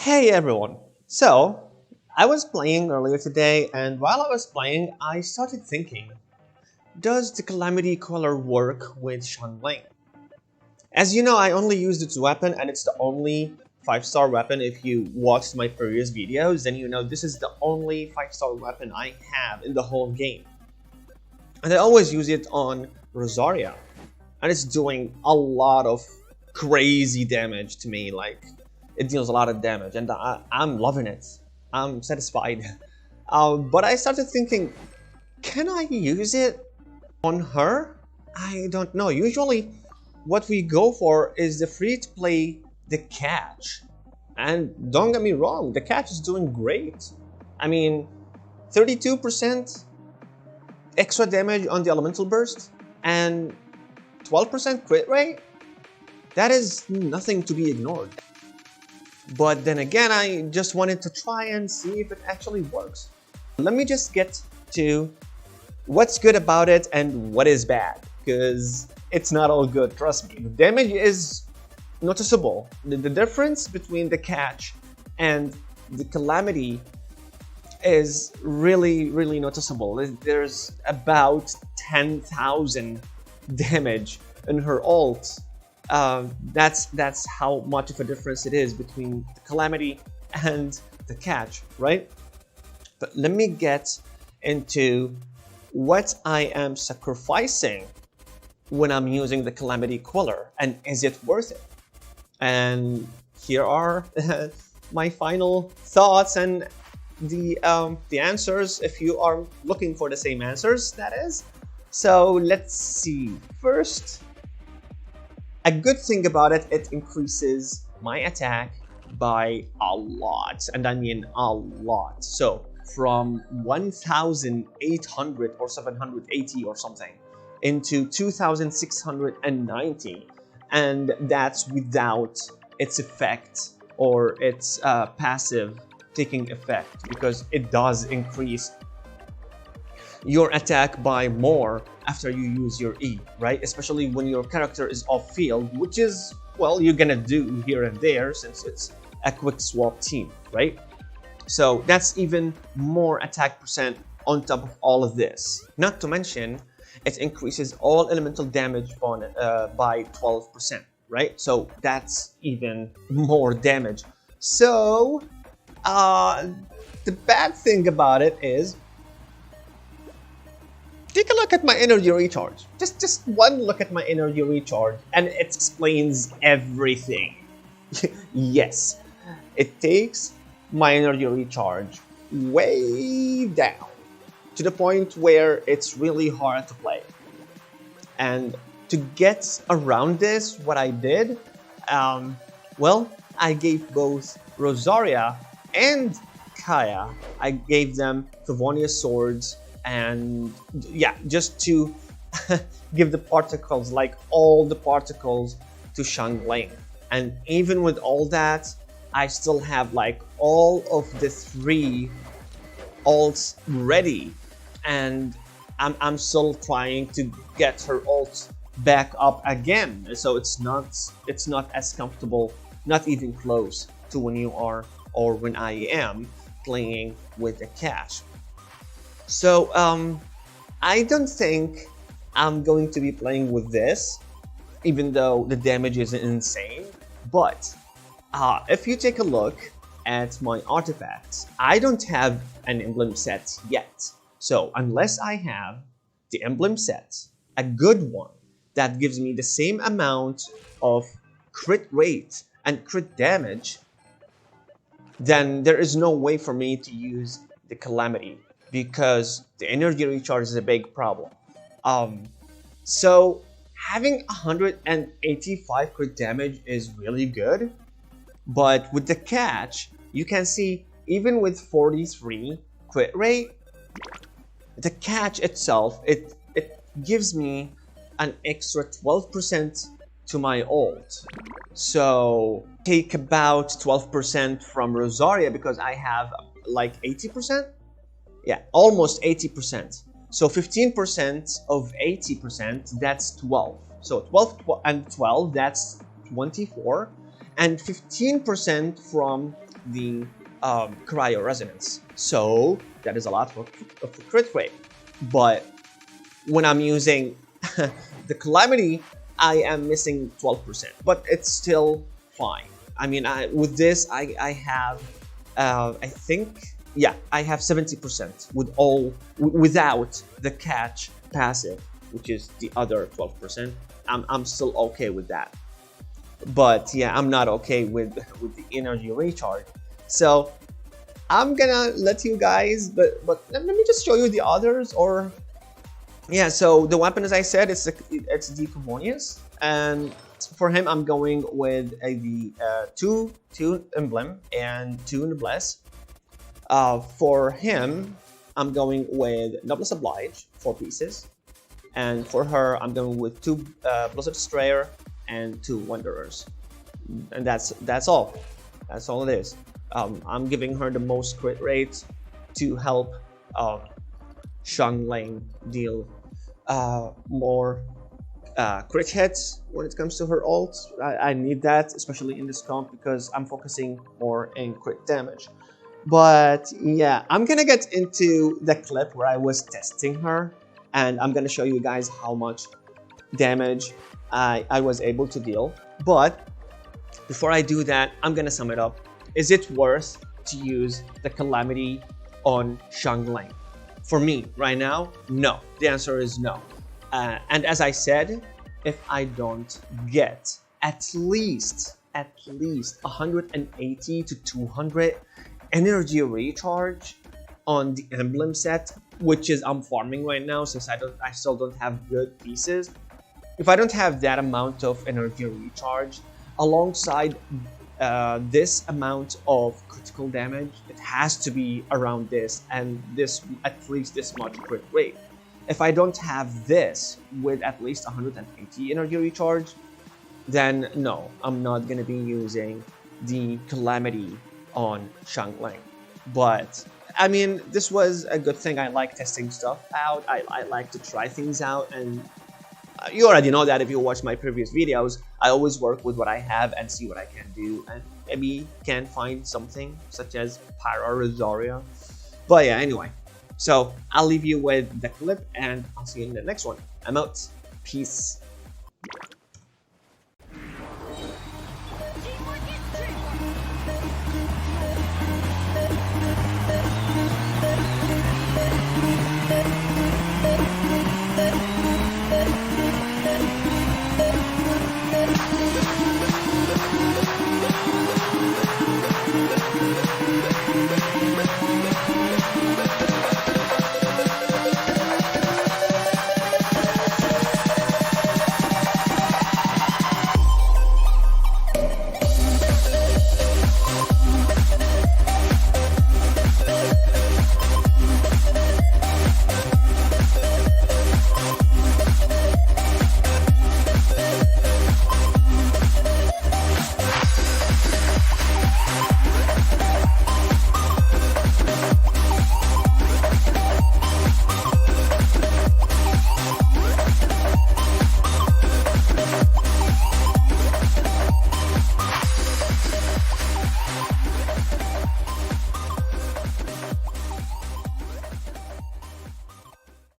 Hey everyone! So, I was playing earlier today, and while I was playing, I started thinking, does the Calamity Queller work with Xiangling? As you know, I only used its weapon, and it's the only 5-star weapon. If you watched my previous videos, then you know this is the only 5-star weapon I have in the whole game. And I always use it on Rosaria, and it's doing a lot of crazy damage to me. Like, it deals a lot of damage, and I'm loving it. I'm satisfied. But I started thinking, can I use it on her? I don't know. Usually, what we go for is the free-to-play, the catch. And don't get me wrong, the catch is doing great. I mean, 32% extra damage on the elemental burst and 12% crit rate. That is nothing to be ignored. But then again, I just wanted to try and see if it actually works. Let me just get to what's good about it and what is bad, because it's not all good, trust me. The damage is noticeable. The difference between the catch and the Calamity is really noticeable. There's about 10,000 damage in her ult. That's how much of a difference it is between the Calamity and the catch, right? But let me get into what I am sacrificing when I'm using the Calamity Queller, and is it worth it? And here are my final thoughts and the answers, if you are looking for the same answers, that is. So let's see. First, a good thing about it, it increases my attack by a lot, and I mean a lot. So from 1,800 or 780 or something into 2,690, and that's without its effect or its passive taking effect, because it does increase your attack by more after you use your E, right? Especially when your character is off field, which is, well, you're gonna do here and there since it's a quick swap team, right? So that's even more attack percent on top of all of this. Not to mention, it increases all elemental damage on by 12%, right? So that's even more damage. So the bad thing about it is, take a look at my energy recharge. Just one look at my energy recharge and it explains everything. Yes, it takes my energy recharge way down to the point where it's really hard to play. And to get around this, what I did, well, I gave both Rosaria and Kaya, I gave them Favonius swords, and yeah, just to give the particles, like all the particles, to Xiangling. And even with all that, I still have like all of the 3 ults ready, and I'm still trying to get her ult back up again. So it's not as comfortable, not even close to when you are or when I am playing with the cash. So I don't think I'm going to be playing with this, even though the damage is insane. But if you take a look at my artifacts, I don't have an emblem set yet. So unless I have the emblem set, a good one, that gives me the same amount of crit rate and crit damage, then there is no way for me to use the Calamity, because the energy recharge is a big problem. So having 185 crit damage is really good, but with the catch, you can see even with 43 crit rate, the catch itself, it gives me an extra 12% to my ult. So take about 12% from Rosaria, because I have like 80%. Yeah, almost 80%. So 15% of 80%, that's 12. So 12 and 12, that's 24. And 15% from the cryo resonance. So that is a lot of the crit rate. But when I'm using the Calamity, I am missing 12%, but it's still fine. I mean, with this, I have, I think, yeah, I have 70% without the catch passive, which is the other 12%. I'm still okay with that. But yeah, I'm not okay with the energy recharge. So I'm gonna let you guys, but let me just show you the others. Or yeah, so the weapon, as I said, it's the Cavonius, and for him I'm going with the two emblem and 2 noblesse. For him, I'm going with Noblesse Oblige, 4 pieces, and for her I'm going with 2 Blizzard Destroyer and 2 Wanderers, and that's all. That's all it is. I'm giving her the most crit rate to help Xiangling deal more crit hits when it comes to her ult. I need that, especially in this comp, because I'm focusing more in crit damage. But yeah, I'm gonna get into the clip where I was testing her, and I'm gonna show you guys how much damage I was able to deal. But before I do that, I'm gonna sum it up. Is it worth to use the Calamity on Xiangling? For me, right now, no. The answer is no. And as I said, if I don't get at least 180 to 200 energy recharge on the emblem set, which is I'm farming right now since I still don't have good pieces. If I don't have that amount of energy recharge alongside this amount of critical damage, it has to be around this, and this at least this much crit rate. If I don't have this with at least 180 energy recharge, then no, I'm not gonna be using the Calamity on Xiangling. But I mean, this was a good thing. I like testing stuff out. I like to try things out, and you already know that if you watch my previous videos. I always work with what I have and see what I can do, and maybe can find something such as Pyra Rosaria. But yeah, anyway, so I'll leave you with the clip, and I'll see you in the next one. I'm out. Peace.